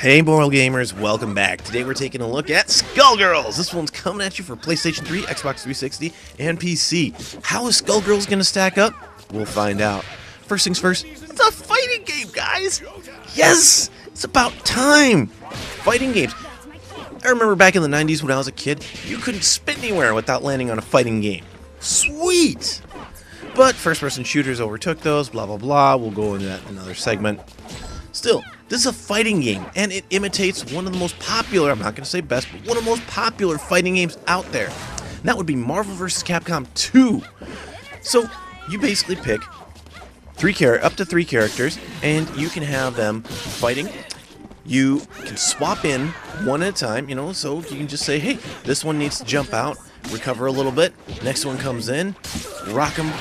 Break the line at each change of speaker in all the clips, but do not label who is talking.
Hey Moral Gamers, welcome back. Today we're taking a look at Skullgirls. This one's coming at you for PlayStation 3, Xbox 360, and PC. How is Skullgirls going to stack up? We'll find out. First things first, it's a fighting game, guys! Yes! It's about time! Fighting games. I remember back in the 90s when I was a kid, you couldn't spit anywhere without landing on a fighting game. Sweet! But first-person shooters overtook those, blah blah blah. We'll go into that in another segment. Still, this is a fighting game, and it imitates one of the most popular, I'm not going to say best, but one of the most popular fighting games out there. And that would be Marvel vs. Capcom 2. So, you basically pick up to three characters, and you can have them fighting. You can swap in one at a time, so you can just say, hey, this one needs to jump out, recover a little bit, next one comes in, rock them,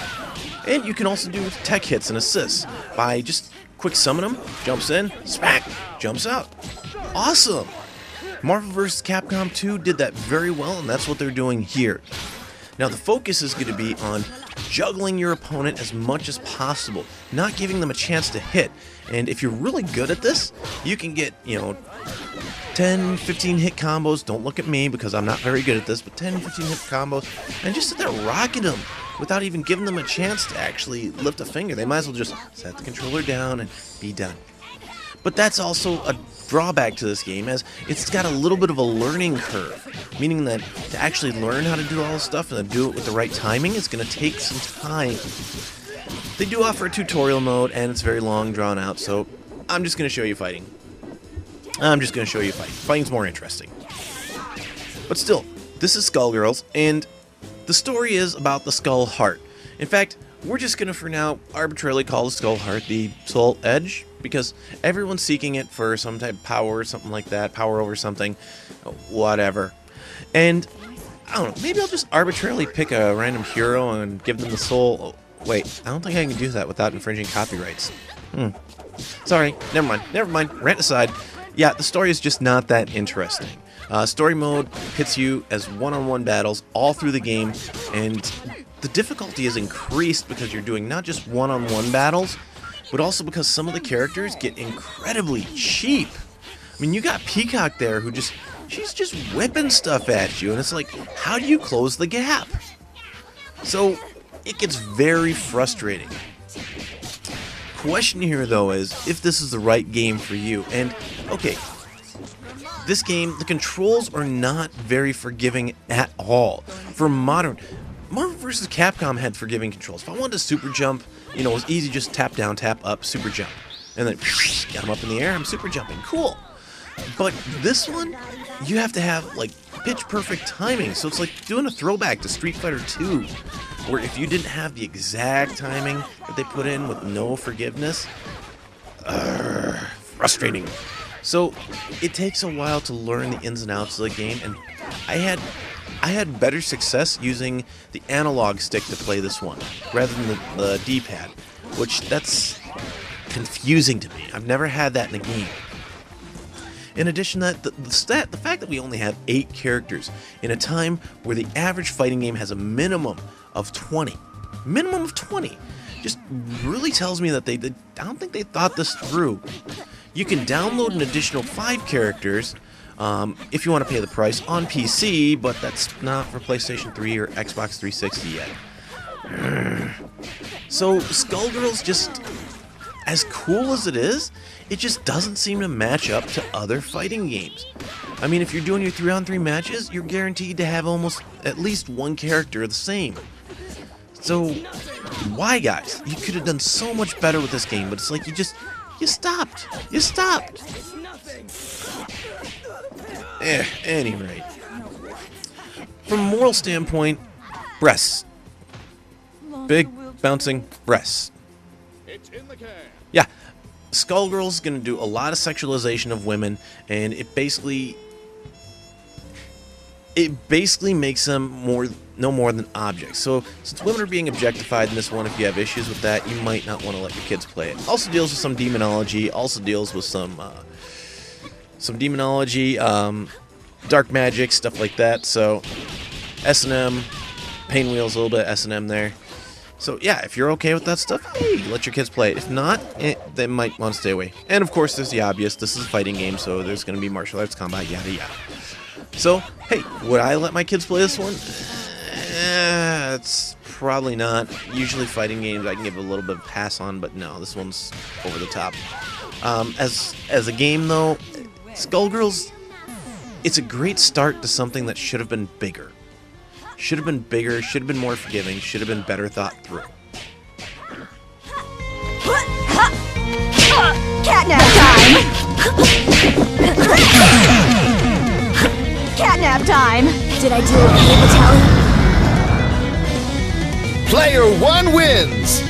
and you can also do tech hits and assists by just quick summon him, jumps in, smack, jumps out. Awesome! Marvel vs. Capcom 2 did that very well, and that's what they're doing here. Now the focus is going to be on juggling your opponent as much as possible, not giving them a chance to hit. And if you're really good at this, you can get, 10, 15 hit combos. Don't look at me because I'm not very good at this, but 10, 15 hit combos, and just sit there rocking them without even giving them a chance to actually lift a finger. They might as well just set the controller down and be done. But that's also a drawback to this game, as it's got a little bit of a learning curve, meaning that to actually learn how to do all this stuff and to do it with the right timing, it's going to take some time. They do offer a tutorial mode, and it's very long, drawn out, so I'm just going to show you fighting. Fighting's more interesting. But still, this is Skullgirls, and the story is about the Skull Heart. In fact, we're just going to, for now, arbitrarily call the Skull Heart the Soul Edge, because everyone's seeking it for some type of power or something like that, power over something, whatever. And, I don't know, maybe I'll just arbitrarily pick a random hero and give them the soul. Oh, wait, I don't think I can do that without infringing copyrights. Sorry, never mind, rant aside. Yeah, the story is just not that interesting. Story mode hits you as one-on-one battles all through the game, and the difficulty is increased because you're doing not just one-on-one battles, but also because some of the characters get incredibly cheap. I mean, you got Peacock there who she's just whipping stuff at you, and it's like, how do you close the gap? So, it gets very frustrating. Question here, though, is if this is the right game for you. And, okay, this game, the controls are not very forgiving at all. For Marvel vs. Capcom had forgiving controls. If I wanted to super jump, it was easy, just tap down, tap up, super jump. And then, get them up in the air, I'm super jumping. Cool. But this one, you have to have, pitch perfect timing. So it's like doing a throwback to Street Fighter 2, where if you didn't have the exact timing that they put in with no forgiveness, frustrating. So it takes a while to learn the ins and outs of the game, and I had better success using the analog stick to play this one rather than the D-pad, which that's confusing to me. I've never had that in a game. In addition to that, the fact that we only have 8 characters in a time where the average fighting game has a minimum of 20, just really tells me that I don't think they thought this through. You can download an additional 5 characters if you want to pay the price on PC, but that's not for PlayStation 3 or Xbox 360 yet. So Skullgirls, just as cool as it is, it just doesn't seem to match up to other fighting games. I mean, if you're doing your 3-on-3 matches, you're guaranteed to have almost at least one character the same. So, why, guys? You could have done so much better with this game, but it's like you stopped. Any rate. From a moral standpoint, breasts. Big, bouncing breasts. Yeah, Skullgirls is going to do a lot of sexualization of women, and it basically makes them no more than objects. So, since women are being objectified in this one, if you have issues with that, you might not want to let your kids play it. Also deals with some demonology, dark magic, stuff like that. So, S&M, Pain Wheels, a little bit of S&M there. So yeah, if you're okay with that stuff, hey, let your kids play it. If not, they might want to stay away. And of course, there's the obvious. This is a fighting game, so there's going to be martial arts, combat, yada yada. So, hey, would I let my kids play this one? It's probably not. Usually fighting games I can give a little bit of a pass on, but no, this one's over the top. As a game, though, Skullgirls, it's a great start to something that should have been bigger. Should have been bigger, should have been more forgiving, should have been better thought through.
Catnap time! Catnap time! Did I do okay, Battalion?
Player 1 wins!